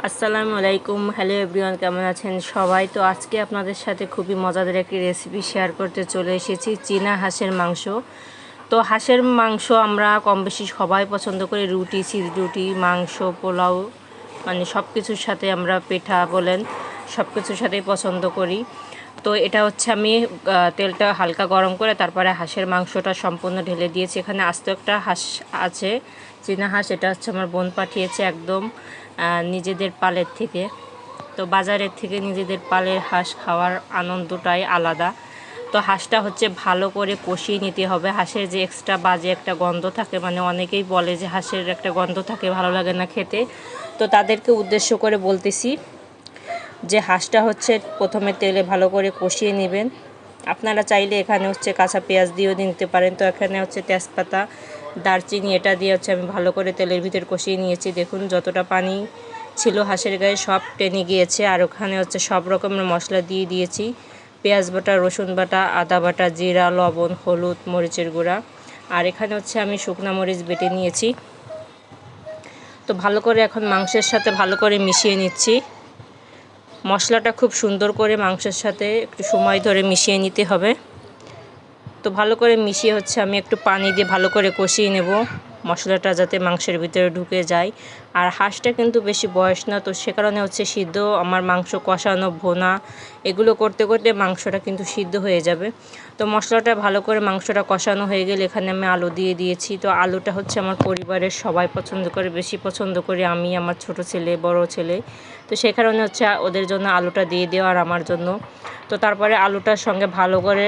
আসসালামু আলাইকুম। Hello everyone, কেমন আছেন সবাই? তো আজকে আপনাদের সাথে খুবই মজাদার একটি রেসিপি শেয়ার করতে চলে এসেছি, চীনা হাঁসের মাংস। তো হাঁসের মাংস আমরা কম বেশি সবাই পছন্দ করি, রুটি, চিজ রুটি, মাংস, পোলাও, মানে সব কিছুর সাথে আমরা পিঠা বলেন সব কিছুর সাথেই পছন্দ করি। তো এটা হচ্ছে আমি তেলটা হালকা গরম করে তারপরে হাঁসের মাংসটা সম্পূর্ণ ঢেলে দিয়েছি। এখানে আস্ত একটা হাঁস আছে, চীনা হাঁস। এটা হচ্ছে আমার বোন পাঠিয়েছে একদম নিজেদের পালের থেকে। তো বাজারের থেকে নিজেদের পালের হাঁস খাওয়ার আনন্দটাই আলাদা। তো হাঁসটা হচ্ছে ভালো করে কষিয়ে নিতে হবে। হাঁসের যে এক্সট্রা বাজে একটা গন্ধ থাকে, মানে অনেকেই বলে যে হাঁসের একটা গন্ধ থাকে, ভালো লাগে না খেতে। তো তাদেরকে উদ্দেশ্য করে বলতেছি যে হাঁসটা হচ্ছে প্রথমে তেলে ভালো করে কষিয়ে নেবেন। আপনারা চাইলে এখানে হচ্ছে কাঁচা পেঁয়াজ দিয়েও নিতে পারেন। তো এখানে হচ্ছে তেজপাতা, দারচিনি, এটা দিয়ে হচ্ছে আমি ভালো করে তেলের ভিতর কষিয়ে নিয়েছি। দেখুন যতটা পানি ছিল হাঁসের গায়ে সব টেনে গিয়েছে। আর ওখানে হচ্ছে সব রকমের মশলা দিয়ে দিয়েছি, পেঁয়াজ বাটা, রসুন বাটা, আদা বাটা, জিরা, লবণ, হলুদ, মরিচের গুঁড়া। আর এখানে হচ্ছে আমি শুকনা মরিচ বেটে নিয়েছি। তো ভালো করে এখন মাংসের সাথে ভালো করে মিশিয়ে নিচ্ছি। মশলাটা খুব সুন্দর করে মাংসের সাথে একটু সময় ধরে মিশিয়ে নিতে হবে। তো ভালো করে মিশিয়ে হচ্ছে আমি একটু পানি দিয়ে ভালো করে কষিয়ে নেব, মশলাটা যাতে মাংসের ভিতরে ঢুকে যায়। আর হাঁসটা কিন্তু বেশি বয়স না, তো সে কারণে হচ্ছে সিদ্ধ আমার মাংস কষানো, ভোনা এগুলো করতে করতে মাংসটা কিন্তু সিদ্ধ হয়ে যাবে। তো মশলাটা ভালো করে মাংসটা কষানো হয়ে গেলে এখানে আমি আলু দিয়ে দিয়েছি। তো আলুটা হচ্ছে আমার পরিবারের সবাই পছন্দ করে, বেশি পছন্দ করি আমি, আমার ছোট ছেলে, বড় ছেলে। তো সেই কারণে হচ্ছে ওদের জন্য আলুটা দিয়ে দেওয়া আর আমার জন্য। তো তারপরে আলুটার সঙ্গে ভালো করে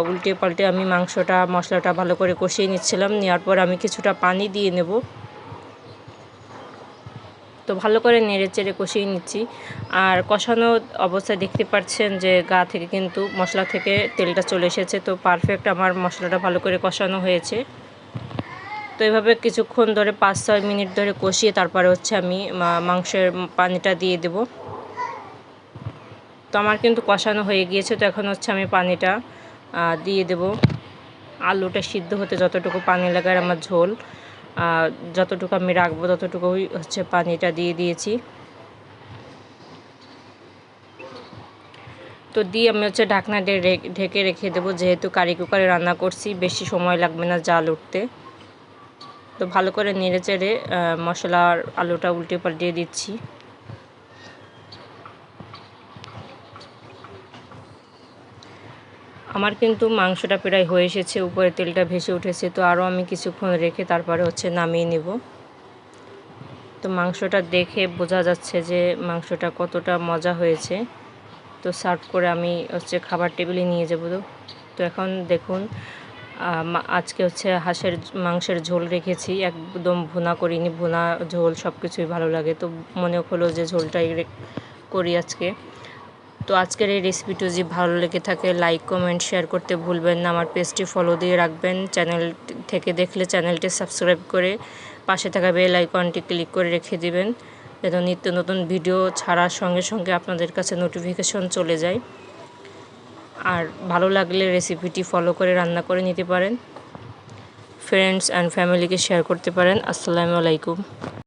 উল্টে পাল্টে আমি মাংসটা, মশলাটা ভালো করে কষিয়ে নিচ্ছিলাম। নেওয়ার পর আমি কিছুটা পানি দিয়ে নেব। তো ভালো করে নেড়ে চেড়ে কষিয়ে নিচ্ছি। আর কষানো অবস্থায় দেখতে পাচ্ছেন যে গা থেকে কিন্তু মশলা থেকে তেলটা চলে এসেছে। তো পারফেক্ট আমার মশলাটা ভালো করে কষানো হয়েছে। তো এভাবে কিছুক্ষণ ধরে 5-6 মিনিট ধরে কষিয়ে তারপরে হচ্ছে আমি মাংসের পানিটা দিয়ে দেব। তো আমার কিন্তু কষানো হয়ে গিয়েছে। তো এখন হচ্ছে আমি পানিটা দিয়ে দেব। আলুটা সিদ্ধ হতে যতটুকু পানি লাগার আমার ঝোল যতটুকু আমি রাখবো ততটুকুই হচ্ছে পানিটা দিয়ে দিয়েছি। তো দিয়ে আমি হচ্ছে ঢাকনা ঢেকে রেখে দেবো, যেহেতু কারি কুকারে রান্না করছি, বেশি সময় লাগবে না জাল উঠতে। তো ভালো করে নেড়ে চেড়ে মশলার আলুটা উল্টে পাল্টিয়ে দিচ্ছি। আমার কিন্তু মাংসটা প্রায় হয়ে এসেছে, উপরে তেলটা ভেসে উঠেছে। তো আরও আমি কিছুক্ষণ রেখে তারপরে হচ্ছে নামিয়ে নেব। তো মাংসটা দেখে বোঝা যাচ্ছে যে মাংসটা কতটা মজা হয়েছে। তো সার্ভ করে আমি হচ্ছে খাবার টেবিলে নিয়ে যাব। তো এখন দেখুন আজকে হচ্ছে হাঁসের মাংসের ঝোল রেখেছি, একদম ভুনা করিনি। ভুনা ঝোল সব কিছুই ভালো লাগে, তো মনে হলো যে ঝোলটাই করি আজকে। তো আজকের এই রেসিপিটি যদি ভালো লেগে থাকে লাইক, কমেন্ট, শেয়ার করতে ভুলবেন না। আমার পেজটি ফলো দিয়ে রাখবেন। চ্যানেল থেকে দেখলে চ্যানেলটি সাবস্ক্রাইব করে পাশে থাকা বেল আইকনটি ক্লিক করে রেখে দিবেন, যেন নিত্য নতুন ভিডিও ছাড়ার সঙ্গে সঙ্গে আপনাদের কাছে নোটিফিকেশন চলে যায়। আর ভালো লাগলে রেসিপিটি ফলো করে রান্না করে নিতে পারেন, ফ্রেন্ডস অ্যান্ড ফ্যামিলিকে শেয়ার করতে পারেন। আসসালামু আলাইকুম।